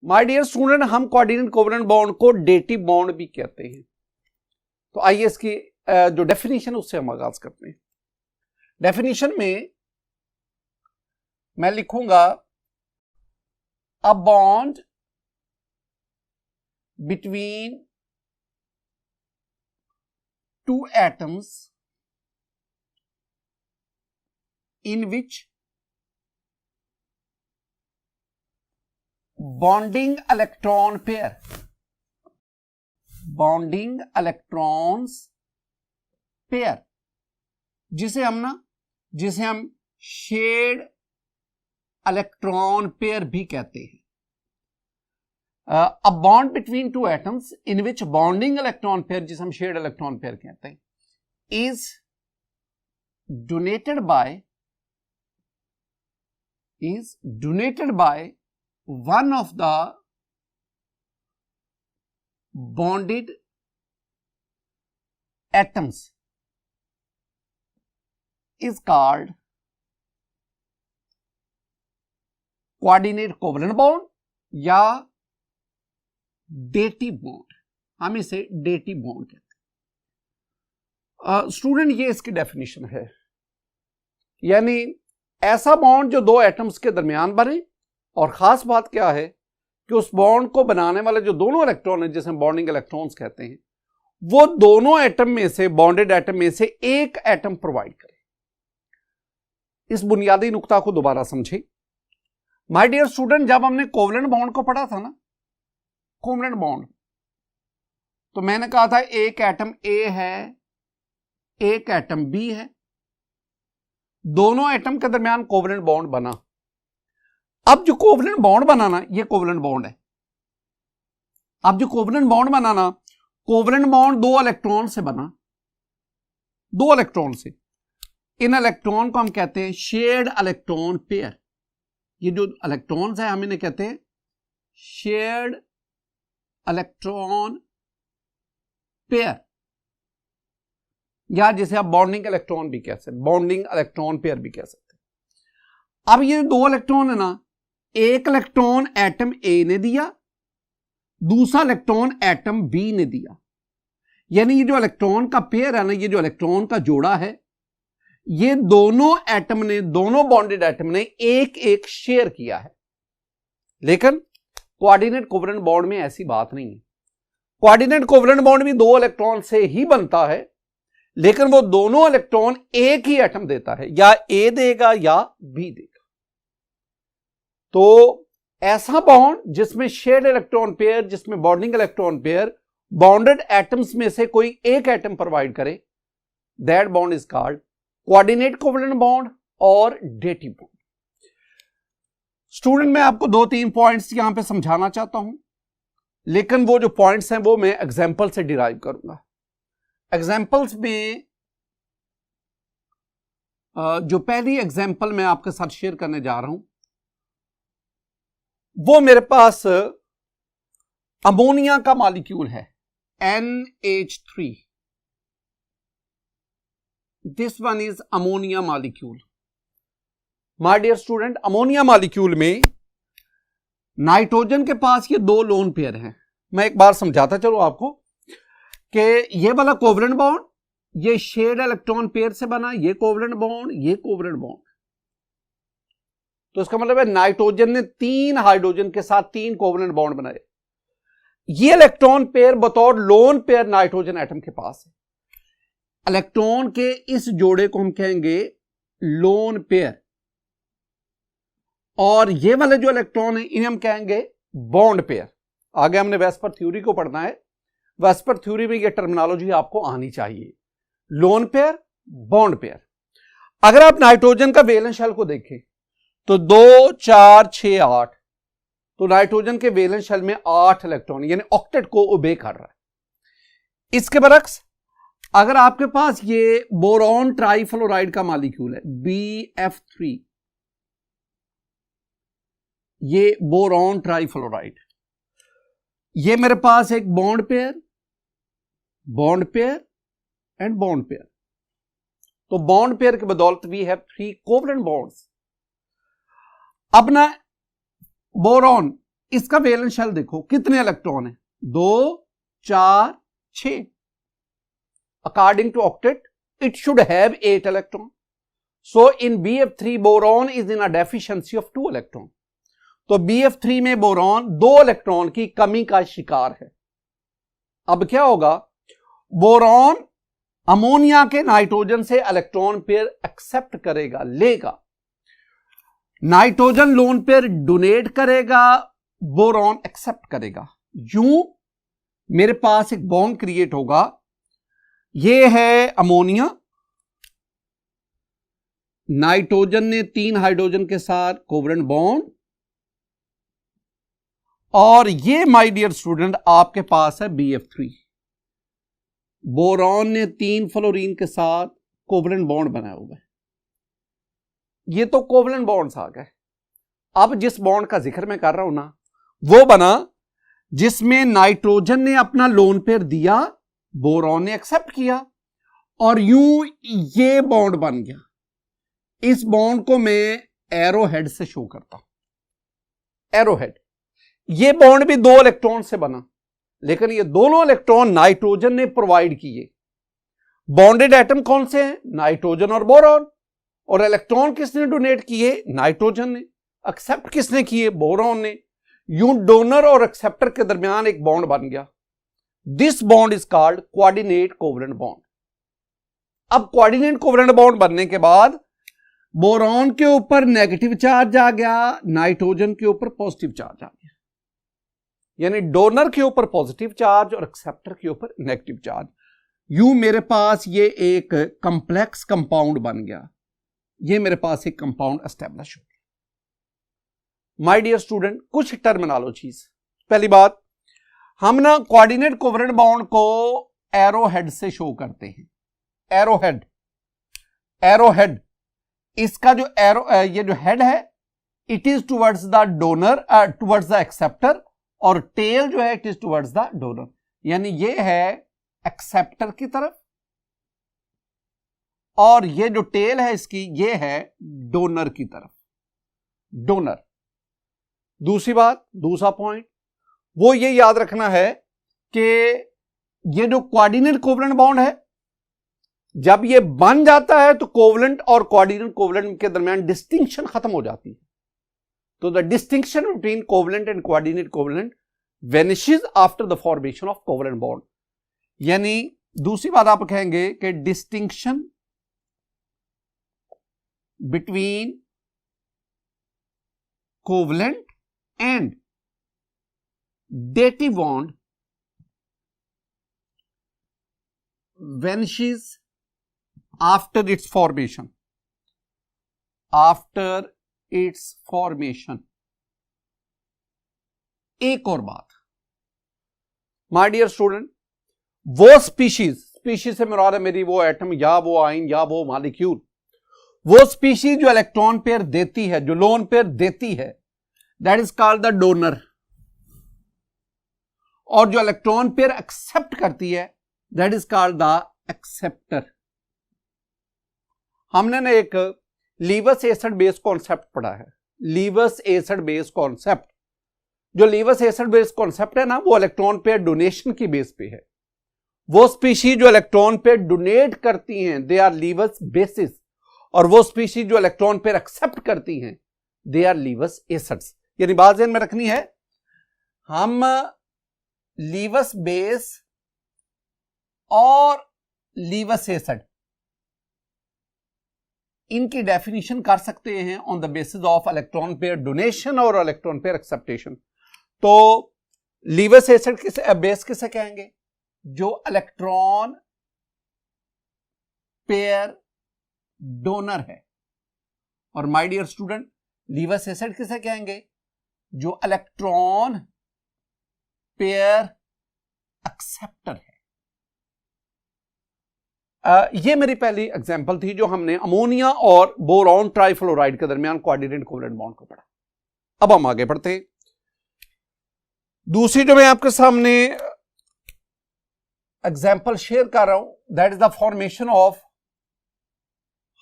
My dear student, हम coordinate covalent bond को dative bond भी कहते हैं। तो आइए इसकी जो डेफिनेशन उससे हम आगाज करते हैं। डेफिनेशन में मैं लिखूंगा a bond between two atoms in which bonding electrons pair जिसे हम शेड इलेक्ट्रॉन पेयर भी कहते हैं। A bond between two atoms in which bonding electron pair, जिसे हम शेड इलेक्ट्रॉन पेयर कहते हैं, is donated by one of the bonded atoms is called coordinate covalent bond या dative bond। हम इसे dative bond कहते हैं। स्टूडेंट ये इसकी डेफिनेशन है, यानी ऐसा बॉन्ड जो दो एटम्स के दरमियान बने, और खास बात क्या है कि उस बॉन्ड को बनाने वाले जो दोनों इलेक्ट्रॉन हैं, जिसे हम बॉन्डिंग इलेक्ट्रॉन्स कहते हैं, वो दोनों एटम में से, बॉन्डेड एटम में से एक एटम प्रोवाइड करे। इस बुनियादी नुक्ता को दोबारा समझे। माय डियर स्टूडेंट, जब हमने कोवलेंट बॉन्ड को पढ़ा था ना, कोवलेंट बॉन्ड, तो मैंने कहा था एक एटम ए है, एक एटम बी है, दोनों एटम के दरमियान कोवलेंट बॉन्ड बना। अब जो कोवलेंट बॉन्ड बनाना, ये कोवलेंट बॉन्ड है। अब जो कोवलेंट बॉन्ड बनाना, कोवलेंट बॉन्ड दो इलेक्ट्रॉन से बना, दो इलेक्ट्रॉन से। इन इलेक्ट्रॉन को हम कहते हैं शेयर्ड इलेक्ट्रॉन पेयर। ये जो इलेक्ट्रॉन्स है हम इन्हें कहते हैं शेयर्ड इलेक्ट्रॉन पेयर, या जिसे आप बॉन्डिंग इलेक्ट्रॉन भी कह सकते, बॉन्डिंग इलेक्ट्रॉन पेयर भी कह सकते हैं। अब ये दो इलेक्ट्रॉन है ना, एक इलेक्ट्रॉन एटम ए ने दिया, दूसरा इलेक्ट्रॉन एटम बी ने दिया। यानी ये जो इलेक्ट्रॉन का पेयर है ना, ये जो इलेक्ट्रॉन का जोड़ा है, ये दोनों एटम ने, दोनों बॉन्डेड एटम ने एक एक शेयर किया है। लेकिन कोऑर्डिनेट कोवलेंट बॉन्ड में ऐसी बात नहीं है। कोऑर्डिनेट कोवलेंट बॉन्ड भी दो इलेक्ट्रॉन से ही बनता है, लेकिन वो दोनों इलेक्ट्रॉन एक ही एटम देता है, या ए देगा या बी देगा। तो ऐसा बॉन्ड जिसमें शेयर्ड इलेक्ट्रॉन पेयर, जिसमें bonding electron pair bonded atoms में से कोई एक एटम प्रोवाइड करे, that bond is called coordinate covalent bond और डेटिव बॉन्ड। स्टूडेंट, मैं आपको दो तीन पॉइंट्स यहां पे समझाना चाहता हूं, लेकिन वो जो पॉइंट्स हैं वो मैं एग्जाम्पल से डिराइव करूंगा। एग्जाम्पल्स में जो पहली एग्जाम्पल मैं आपके साथ शेयर करने जा रहा हूं, वो मेरे पास अमोनिया का मॉलिक्यूल है NH3। This one is ammonia molecule. My dear student, ammonia molecule में नाइट्रोजन के पास ये दो लोन पेयर हैं। मैं एक बार समझाता चलो आपको कि ये वाला कोवलेंट बॉन्ड, ये शेयर्ड इलेक्ट्रॉन पेयर से बना, ये कोवलेंट बॉन्ड, ये कोवलेंट बॉन्ड। तो इसका मतलब है नाइट्रोजन ने तीन हाइड्रोजन के साथ तीन कोवलेंट बॉन्ड बनाए। ये इलेक्ट्रॉन पेयर बतौर लोन पेयर नाइट्रोजन एटम के पास है। इलेक्ट्रॉन के इस जोड़े को हम कहेंगे लोन पेयर, और ये वाले जो इलेक्ट्रॉन है इन्हें हम कहेंगे बॉन्ड पेयर। आगे हमने वेस्पर थ्योरी को पढ़ना है, वेस्पर थ्योरी में ये टर्मिनोलॉजी आपको आनी चाहिए, लोन पेयर, बॉन्ड पेयर। अगर आप नाइट्रोजन का वैलेंस शेल को देखें तो 2 4 6 8, तो नाइट्रोजन के वैलेंस शेल में 8 इलेक्ट्रॉन, यानी ऑक्टेट को ओबे कर रहा है। इसके बरक्स अगर आपके पास ये बोरॉन ट्राइफ्लोराइड का मॉलिक्यूल है BF3, ये बोरॉन ट्राइफ्लोराइड, ये मेरे पास एक bond pair and bond pair. तो बॉन्ड पेयर के बदौलत वी हैव 3 कोवलेंट बॉन्ड्स। अब ना बोरॉन इसका वैलेंस शेल देखो कितने इलेक्ट्रॉन है, 2 4 6। According to octet it should have 8 electron. So in BF3 boron is in a deficiency of 2 electron. तो BF3 में बोरॉन 2 इलेक्ट्रॉन की कमी का शिकार है। अब क्या होगा, बोरॉन अमोनिया के नाइट्रोजन से इलेक्ट्रॉन पेयर एक्सेप्ट करेगा, लेगा, नाइट्रोजन लोन पेयर डोनेट करेगा, बोरॉन एक्सेप्ट करेगा। यूं मेरे पास एक बॉन्ड क्रिएट होगा, ये है अमोनिया, नाइट्रोजन ने 3 हाइड्रोजन के साथ कोवलेंट बॉन्ड, और ये माय डियर स्टूडेंट आपके पास है BF3। बोरॉन ने 3 फ्लोरीन के साथ कोवलेंट बॉन्ड बनाया हुआ है। ये तो कोवलेंट बॉन्ड्स आ गए। अब जिस बॉन्ड का जिक्र मैं कर रहा हूं ना, वो बना जिसमें नाइट्रोजन ने अपना लोन पेयर दिया, बोरॉन ने एक्सेप्ट किया, और यूं ये बॉन्ड बन गया। इस बॉन्ड को मैं एरो हेड से शो करता हूं। एरो हेड, ये बॉन्ड भी 2 इलेक्ट्रॉन से बना, लेकिन ये दोनों इलेक्ट्रॉन नाइट्रोजन ने प्रोवाइड किए। बॉन्डेड एटम कौन से हैं, नाइट्रोजन और बोरॉन, और इलेक्ट्रॉन किसने डोनेट किए, नाइट्रोजन ने। एक्सेप्ट किसने किए, बोरॉन ने। यूं डोनर और एक्सेप्टर के दरमियान एक बॉन्ड बन गया। This bond is called coordinate covalent bond. अब कोऑर्डिनेट कोवलेंट बॉन्ड बनने के बाद बोरॉन के ऊपर नेगेटिव चार्ज आ गया, नाइट्रोजन के ऊपर पॉजिटिव चार्ज आ गया। यानी डोनर के ऊपर पॉजिटिव चार्ज और एक्सेप्टर के ऊपर नेगेटिव चार्ज। यूं मेरे पास ये एक कंप्लेक्स कंपाउंड बन गया। ये मेरे पास एक कंपाउंड एस्टेब्लिश हो गया। माय डियर स्टूडेंट, कुछ टर्मिनोलॉजीज। पहली बात, हम ना कोऑर्डिनेट कोवलेंट बॉन्ड को एरो हेड से शो करते हैं। एरो हेड, एरो हेड, इसका जो एरो, ये जो हेड है, it is towards the donor, towards the acceptor, और टेल जो है it is towards the donor. यानी ये है एक्सेप्टर की तरफ, और ये जो टेल है इसकी, ये है डोनर की तरफ। डोनर। दूसरी बात, दूसरा पॉइंट, वो ये याद रखना है कि ये जो कोऑर्डिनेट कोवलेंट बॉन्ड है, जब ये बन जाता है तो कोवलेंट और कोऑर्डिनेट कोवलेंट के दरमियान डिस्टिंक्शन खत्म हो जाती है। तो the distinction between covalent and coordinate covalent vanishes after the formation of covalent bond. यानी दूसरी बात आप कहेंगे कि distinction between covalent and dative bond vanishes after its formation. After its formation. एक और बात, माय डियर स्टूडेंट, वो स्पीशीज से मुराद है मेरी वो एटम या वो आयन या वो मॉलिक्यूल, वो स्पीशीज जो इलेक्ट्रॉन पेयर देती है, जो लोन पेयर देती है, that is called the donor, और जो इलेक्ट्रॉन पेयर एक्सेप्ट करती है that is called the acceptor. हमने ना एक लीवस एसिड बेस कॉन्सेप्ट पढ़ा है, लीवस एसिड बेस कॉन्सेप्ट। जो लीवस एसिड बेस कॉन्सेप्ट है ना, वो इलेक्ट्रॉन पेयर डोनेशन की बेस पे है। वो स्पीशीज जो इलेक्ट्रॉन पेयर डोनेट करती हैं दे आर लीवस बेसिस, और वो स्पीशीज जो इलेक्ट्रॉन पेयर एक्सेप्ट करती हैं दे आर लीवस एसिड्स। यानी बात ध्यान में रखनी है, हम लीवस बेस और लीवस एसिड इनकी डेफिनेशन कर सकते हैं on the basis of electron pair donation और इलेक्ट्रॉन पेयर एक्सेप्टेशन। तो लीवस एसिड किसे बेस किसे कहेंगे, जो इलेक्ट्रॉन पेयर डोनर है, और माय डियर स्टूडेंट लीवस एसिड किसे कहेंगे, जो इलेक्ट्रॉन पेयर एक्सेप्टर है। ये मेरी पहली एग्जांपल थी जो हमने अमोनिया और बोरॉन ट्राइफ्लोराइड के दरमियान कोऑर्डिनेट कोवलेंट बॉन्ड को पढ़ा। अब हम आगे बढ़ते हैं। दूसरी जो मैं आपके सामने एग्जांपल शेयर कर रहा हूं, that is the formation of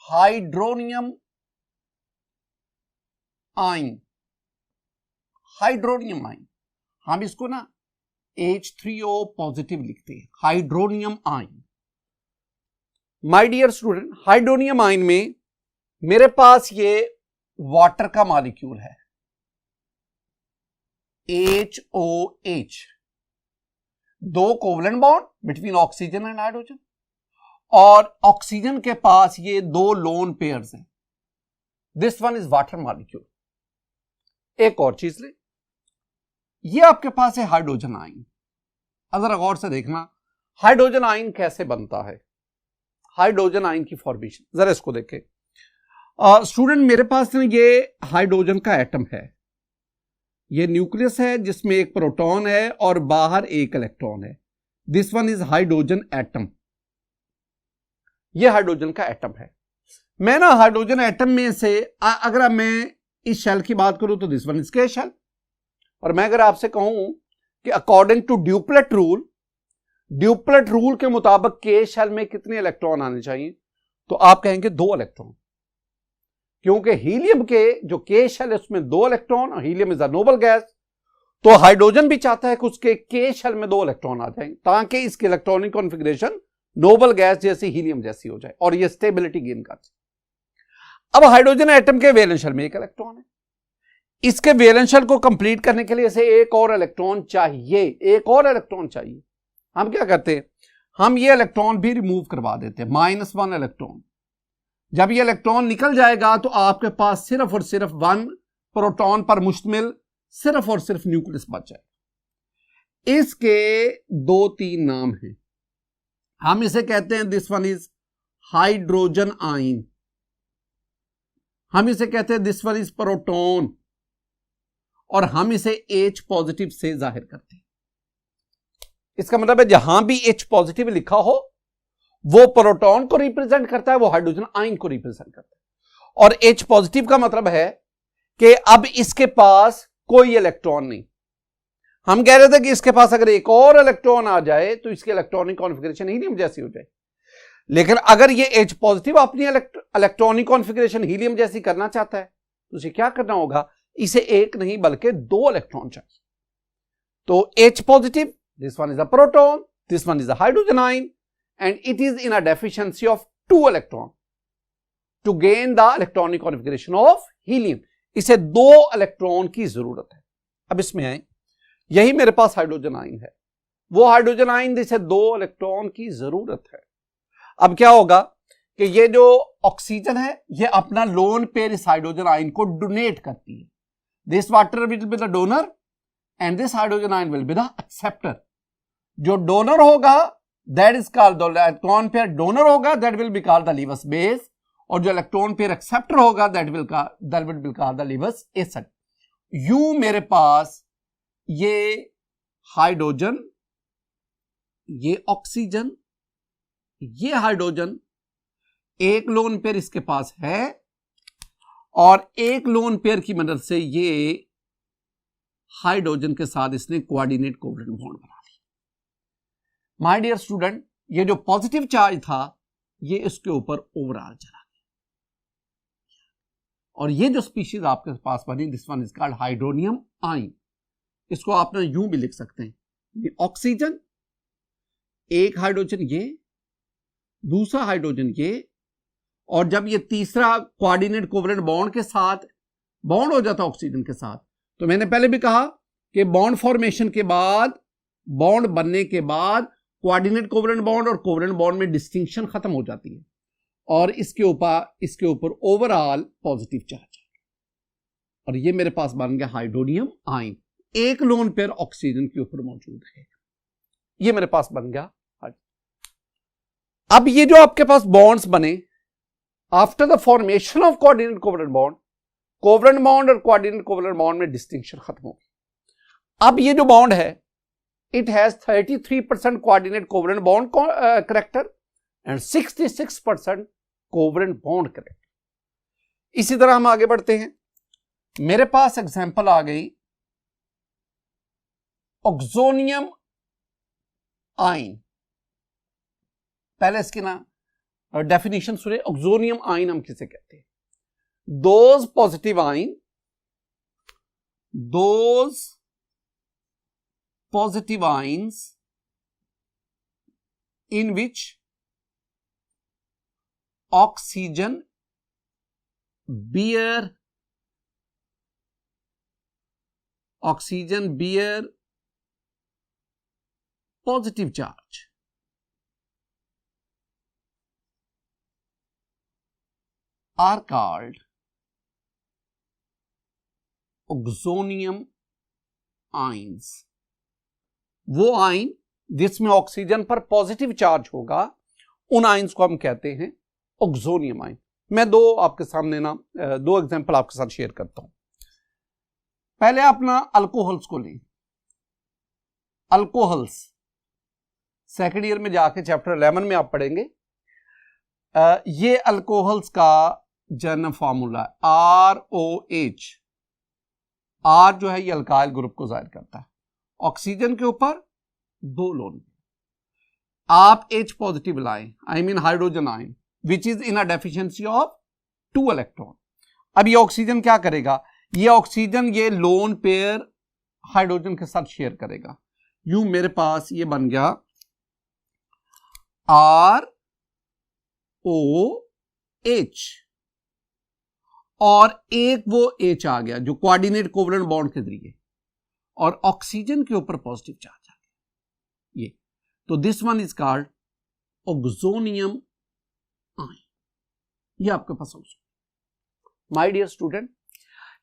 hydronium ion. Hydronium आइन, हम इसको ना H3O पॉजिटिव लिखते हैं, हाइड्रोनियम आइन। माय डियर स्टूडेंट, हाइड्रोनियम आइन में मेरे पास ये वाटर का मॉलिक्यूल है HOH, दो covalent bond between oxygen and hydrogen, और ऑक्सीजन के पास ये दो लोन पेयर्स हैं, this one is water molecule. एक और चीज ले, ये आपके पास है हाइड्रोजन आइन। अगर गौर से देखना हाइड्रोजन आइन कैसे बनता है, हाइड्रोजन आइन की फॉर्मेशन जरा इसको देखें। स्टूडेंट मेरे पास ना ये हाइड्रोजन का एटम है, ये न्यूक्लियस है जिसमें एक प्रोटॉन है और बाहर एक इलेक्ट्रॉन है, this one is hydrogen atom. ये हाइड्रोजन का एटम है। मैं ना हाइड्रोजन एटम में से अगर मैं इस शेल की बात करूं तो दिस वन इज के शेल, और मैं अगर आपसे कहूं कि अकॉर्डिंग टू ड्यूप्लेट रूल के मुताबिक के शेल में कितने इलेक्ट्रॉन आने चाहिए, तो आप कहेंगे 2 इलेक्ट्रॉन, क्योंकि हीलियम के जो के शेल है उसमें 2 इलेक्ट्रॉन, और helium is a noble gas, तो हाइड्रोजन भी चाहता है कि उसके के शेल में 2 इलेक्ट्रॉन आ जाएं ताकि इसकी इलेक्ट्रॉनिक कॉन्फ़िगरेशन नोबल गैस जैसी, हीलियम जैसी हो जाए और ये स्टेबिलिटी गेन कर जाए। अब हाइड्रोजन एटम के वैलेंस शेल में 1 इलेक्ट्रॉन है, इसके वैलेंस शेल को कंप्लीट करने के लिए इसे एक और इलेक्ट्रॉन चाहिए, हम क्या करते हैं, हम ये इलेक्ट्रॉन भी रिमूव करवा देते हैं, -1 इलेक्ट्रॉन। जब ये इलेक्ट्रॉन निकल जाएगा तो आपके पास सिर्फ और सिर्फ 1 प्रोटॉन पर मुश्तमिल सिर्फ और सिर्फ न्यूक्लियस बच जाएगा। इसके 2-3 नाम हैं, हम इसे कहते हैं दिस वन इज हाइड्रोजन आइन, हम इसे कहते हैं दिस वन इज प्रोटॉन, और हम इसे H पॉजिटिव से जाहिर करते हैं। इसका मतलब है जहां भी H पॉजिटिव लिखा हो वो प्रोटॉन को रिप्रेजेंट करता है, वो हाइड्रोजन आइन को रिप्रेजेंट करता है। और H पॉजिटिव का मतलब है कि अब इसके पास कोई इलेक्ट्रॉन नहीं। हम कह रहे थे कि इसके पास अगर एक और इलेक्ट्रॉन आ जाए तो इसकी इलेक्ट्रॉनिक कॉन्फ़िगरेशन हीलियम जैसी हो जाए, लेकिन अगर ये H पॉजिटिव अपनी इलेक्ट्रॉनिक कॉन्फ़िगरेशन हीलियम जैसी करना चाहता है तो उसे क्या करना होगा, इसे एक नहीं बल्कि 2 इलेक्ट्रॉन चाहिए। तो H positive, this one is a proton, this one is a hydrogen आइन, and it is in a deficiency of 2 electron to gain the electronic configuration of helium। इसे 2 इलेक्ट्रॉन की जरूरत है। अब इसमें आए, यही मेरे पास हाइड्रोजन आइन है, वो हाइड्रोजन आइन जिसे 2 इलेक्ट्रॉन की जरूरत है। अब क्या होगा कि ये जो ऑक्सीजन है ये अपना लोन पेयर इस हाइड्रोजन आइन को डोनेट करती है, this water will be the donor and this hydrogen आइन विल बी द एक्सेप्टर। जो डोनर होगा that is called the electron pair donor होगा, that will be called the Lewis base, और जो इलेक्ट्रॉन पेयर एक्सेप्टर होगा that will be called the Lewis acid। यूं मेरे पास ये हाइड्रोजन, ये ऑक्सीजन, ये हाइड्रोजन, एक लोन पेयर इसके पास है, और एक लोन पेयर की मदद से ये हाइड्रोजन के साथ इसने कोऑर्डिनेट कोवलेंट बॉन्ड बना। माय डियर स्टूडेंट, ये जो पॉजिटिव चार्ज था ये इसके ऊपर ओवरऑल चला गया, और ये जो स्पीशीज आपके पास बनी this one is called hydronium आइन। इसको आप ना यूं भी लिख सकते हैं, ये ऑक्सीजन, एक हाइड्रोजन ये, दूसरा हाइड्रोजन ये, और जब ये तीसरा कोऑर्डिनेट कोवलेंट बॉन्ड के साथ बॉन्ड हो जाता ऑक्सीजन के साथ, तो मैंने पहले भी कहा कि बॉन्ड फॉर्मेशन के बाद, बॉन्ड बनने के बाद कोऑर्डिनेट कोवलेंट बॉन्ड और कोवलेंट बॉन्ड में डिस्टिंक्शन खत्म हो जाती है, और इसके ऊपर ओवरऑल पॉजिटिव चार्ज है, और ये मेरे पास बन गया हाइड्रोनियम आइन। एक लोन पेयर ऑक्सीजन के ऊपर मौजूद है, ये मेरे पास बन गया। अब ये जो आपके पास बॉन्ड्स बने after the formation of coordinate covalent bond और कोऑर्डिनेट कोवलेंट बॉन्ड में डिस्टिंक्शन खत्म हो गई। अब ये जो बॉन्ड है it has 33% coordinate covalent bond character and 66% covalent bond character। इसी तरह हम आगे बढ़ते हैं, मेरे पास एग्जांपल आ गई ऑक्सोनियम आइन। पहले इसकी ना डेफिनेशन सुने, ऑक्सोनियम आइन हम किसे कहते हैं, those positive ion those positive ions in which oxygen bear positive charge are called oxonium ions. वो आयन जिसमें ऑक्सीजन पर पॉजिटिव चार्ज होगा उन आयंस को हम कहते हैं ऑक्सोनियम आयन। मैं दो आपके सामने ना दो एग्जांपल आपके साथ शेयर करता हूं। पहले अपना अल्कोहल्स को लें। अल्कोहल्स सेकेंड ईयर में जाके चैप्टर 11 में आप पढ़ेंगे। ये अल्कोहल्स का जर्नल फॉर्मूला ROH। R जो है ये अल्काइल ग्रुप को जाहिर करता है। ऑक्सीजन के ऊपर 2 लोन, आप H पॉजिटिव लाएं, I mean hydrogen ion which is in a deficiency of 2 electron. अब ये ऑक्सीजन क्या करेगा, ये ऑक्सीजन ये लोन पेयर हाइड्रोजन के साथ शेयर करेगा। यूं मेरे पास ये बन गया ROH और एक वो H आ गया जो कोऑर्डिनेट कोवलेंट बॉन्ड के जरिए, और ऑक्सीजन के ऊपर पॉजिटिव चार्ज आ गया ये। तो this one is called oxonium ion. ये आपके पास माय डियर स्टूडेंट,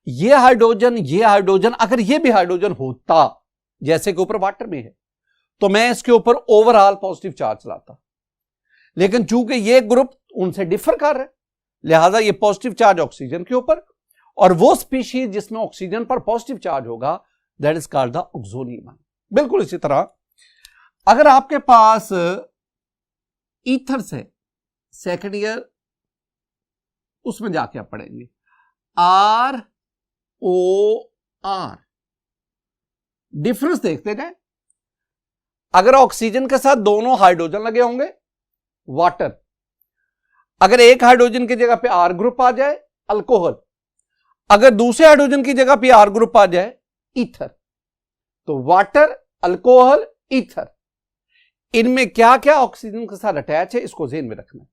ये हाइड्रोजन अगर ये भी हाइड्रोजन होता जैसे कि ऊपर वाटर में है तो मैं इसके ऊपर ओवरऑल पॉजिटिव चार्ज लाता, लेकिन चूंकि ये ग्रुप उनसे डिफर कर रहा है लिहाजा ये पॉजिटिव चार्ज ऑक्सीजन के ऊपर, और वो स्पीशीज जिसमें ऑक्सीजन पर पॉजिटिव चार्ज होगा that is called the oxonium ion. बिल्कुल इसी तरह अगर आपके पास ईथर से सेकेंड ईयर उसमें जाके आप पढ़ेंगे ROR, डिफरेंस देखते गए। अगर ऑक्सीजन के साथ दोनों हाइड्रोजन लगे होंगे वाटर, अगर एक हाइड्रोजन की जगह पे R ग्रुप आ जाए अल्कोहल, अगर दूसरे हाइड्रोजन की जगह पे R ग्रुप आ जाए ईथर, तो वाटर, अल्कोहल, ईथर, इनमें क्या क्या ऑक्सीजन के साथ अटैच है इसको ध्यान में रखना है।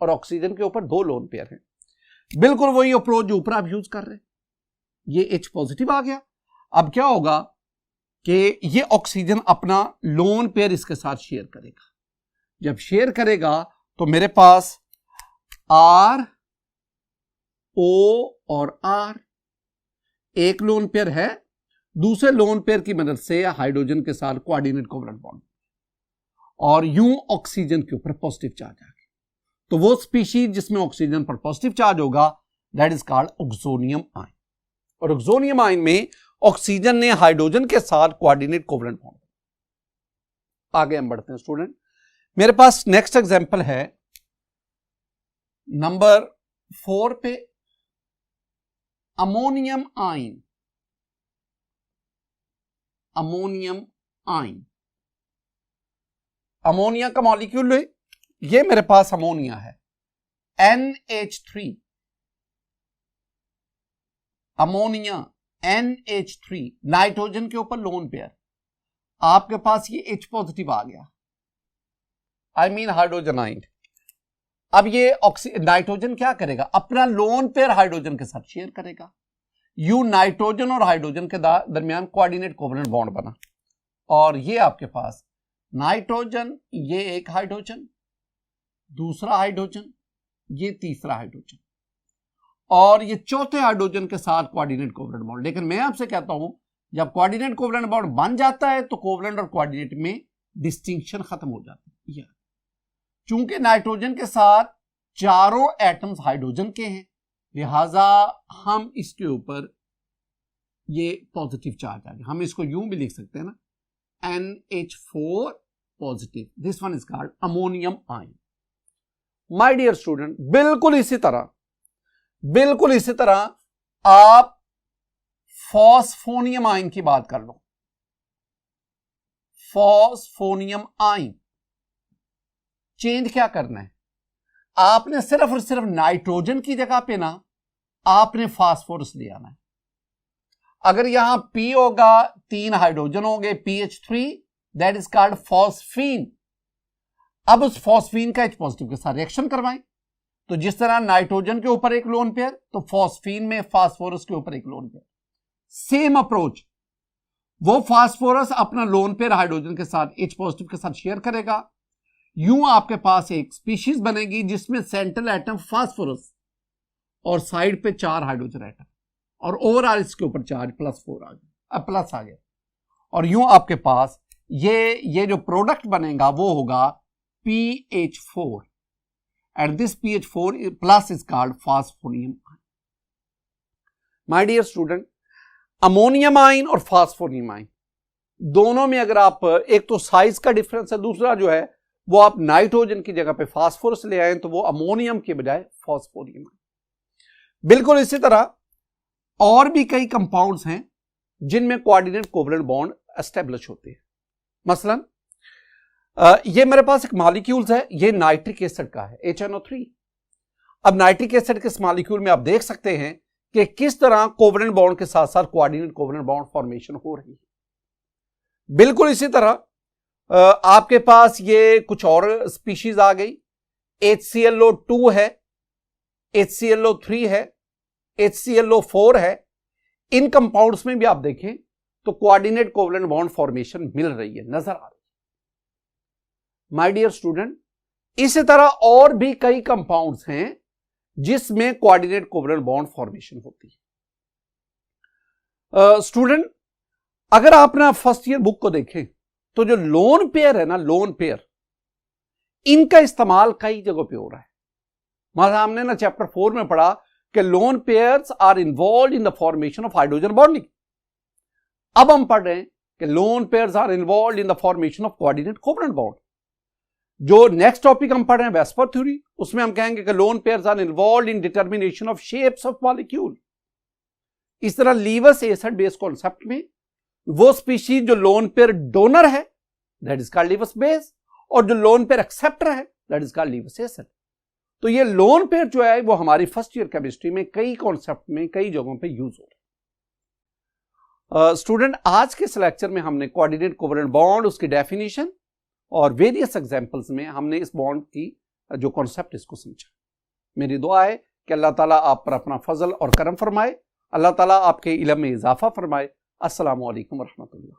और ऑक्सीजन के ऊपर 2 लोन पेयर हैं। बिल्कुल वही अप्रोच जो ऊपर आप यूज कर रहे हैं। ये H पॉजिटिव आ गया, अब क्या होगा कि ये ऑक्सीजन अपना लोन पेयर इसके साथ शेयर करेगा। जब शेयर करेगा तो मेरे पास RO और R एक लोन पेयर है, दूसरे लोन पेयर की मदद से हाइड्रोजन के साथ कोऑर्डिनेट कोवलेंट बॉन्ड, और यूं ऑक्सीजन के ऊपर पॉजिटिव चार्ज आ गया। तो वो स्पीशीज जिसमें ऑक्सीजन पर पॉजिटिव चार्ज होगा that is called oxonium ion. और ऑक्सोनियम आयन में ऑक्सीजन ने हाइड्रोजन के साथ कोऑर्डिनेट कोवलेंट बॉन्ड। आगे हम बढ़ते हैं स्टूडेंट। मेरे पास नेक्स्ट एग्जांपल है नंबर 4 पे ammonium ion. Ammonium ion, ammonia का मॉलिक्यूल है, ये मेरे पास अमोनिया है NH3। अमोनिया NH3 नाइट्रोजन के ऊपर लोन पेयर, आपके पास ये H पॉजिटिव आ गया, आई मीन हाइड्रोजन आयन। अब ये नाइट्रोजन क्या करेगा, अपना लोन पेयर हाइड्रोजन के साथ शेयर करेगा। यू नाइट्रोजन और हाइड्रोजन के दरमियान कोऑर्डिनेट कोवलेंट बॉन्ड बना, और ये आपके पास नाइट्रोजन, ये एक हाइड्रोजन, दूसरा हाइड्रोजन, ये तीसरा हाइड्रोजन, और ये चौथे हाइड्रोजन के साथ कोऑर्डिनेट कोवलेंट बॉन्ड। लेकिन मैं आपसे कहता हूं जब कोऑर्डिनेट कोवलेंट बॉन्ड बन जाता है तो कोवलेंट और कोऑर्डिनेट में डिस्टिंक्शन खत्म हो जाती है। चूंकि नाइट्रोजन के साथ चारों एटम्स हाइड्रोजन के हैं लिहाजा हम इसके ऊपर ये पॉजिटिव चार्ज आ गया। हम इसको यूं भी लिख सकते हैं ना, NH4 positive. This one is called ammonium ion. My dear student, बिल्कुल इसी तरह आप फॉस्फोनियम आयन की बात कर लो। फॉस्फोनियम आयन चेंज क्या करना है, आपने सिर्फ और सिर्फ नाइट्रोजन की जगह पे ना आपने फास्फोरस ले आना है। अगर यहां P होगा 3 हाइड्रोजन होंगे PH3, that is called phosphine. अब उस फॉस्फीन का H पॉजिटिव के साथ रिएक्शन करवाएं, तो जिस तरह नाइट्रोजन के ऊपर एक लोन पेयर, तो फॉस्फीन में फास्फोरस के ऊपर एक लोन पेयर। सेम अप्रोच, वो फास्फोरस अपना लोन पेयर हाइड्रोजन के साथ H पॉजिटिव के साथ शेयर करेगा। यूं आपके पास एक स्पीशीज बनेगी जिसमें सेंट्रल एटम फास्फोरस और साइड पे 4 हाइड्रोजन एटम, और ओवरऑल इसके ऊपर चार्ज +4 आ गया, प्लस आ गया। और यूं आपके पास ये जो प्रोडक्ट बनेगा वो होगा PH4, and this PH4 plus is called phosphonium ion. My dear student, ammonium ion और फास्फोनियम आयन दोनों में अगर आप, एक तो साइज का डिफरेंस है, दूसरा जो है वो आप नाइट्रोजन की जगह पे फास्फोरस ले आए तो वो अमोनियम के बजाय फास्फोनियम आयन। बिल्कुल इसी तरह और भी कई कंपाउंड्स हैं जिनमें कोऑर्डिनेट कोवलेंट बॉन्ड एस्टेब्लिश होते हैं। मसलन ये मेरे पास एक मॉलिक्यूल्स है, ये नाइट्रिक एसिड का है HNO3। अब नाइट्रिक एसिड के इस मॉलिक्यूल में आप देख सकते हैं कि किस तरह कोवलेंट बॉन्ड के साथ साथ कोऑर्डिनेट कोवलेंट बॉन्ड फॉर्मेशन हो रही है। बिल्कुल इसी तरह आपके पास ये कुछ और स्पीशीज आ गई, HClO2 है, HClO3 है, HClO4 है। इन कंपाउंड्स में भी आप देखें तो कोऑर्डिनेट कोवलेंट बॉन्ड फॉर्मेशन मिल रही है, नजर आ रही है। माय डियर स्टूडेंट, इसी तरह और भी कई कंपाउंड्स हैं जिसमें कोऑर्डिनेट कोवलेंट बॉन्ड फॉर्मेशन होती है। स्टूडेंट, अगर आपने फर्स्ट ईयर बुक को देखें तो जो लोन पेयर है ना, लोन पेयर, इनका इस्तेमाल कई जगहों पे हो रहा है। मतलब हमने ना चैप्टर 4 में पढ़ा कि lone pairs are involve in the formation of hydrogen bonding. अब हम पढ़ रहे हैं कि lone pairs are involve in the formation of coordinate covalent bond. जो नेक्स्ट टॉपिक हम पढ़ रहे हैं वेस्पर थ्योरी, उसमें हम कहेंगे कि lone pairs are involve in determination of shapes of molecule. इस तरह लीवस एसिड बेस कॉन्सेप्ट में वो स्पीशीज जो लोन पेयर डोनर है दैट इज कॉल्ड लीवस बेस, और जो लोन पेयर एक्सेप्टर है दैट इज कॉल्ड लीवस एसिड। तो ये लोन पेयर जो है वो हमारी फर्स्ट ईयर केमिस्ट्री में कई कॉन्सेप्ट में कई जगहों पे यूज हो रहा है। स्टूडेंट, आज के इस लेक्चर में हमने कोऑर्डिनेट कोवलेंट बॉन्ड, उसकी डेफिनेशन और वेरियस एग्जांपल्स में हमने इस बॉन्ड की जो कॉन्सेप्ट इसको समझा। मेरी दुआ है कि अल्लाह ताला आप पर अपना फजल और करम फरमाए, अल्लाह ताला आपके इल्म में इजाफा फरमाए। अस्सलामु अलैकुम व रहमतुल्लाह।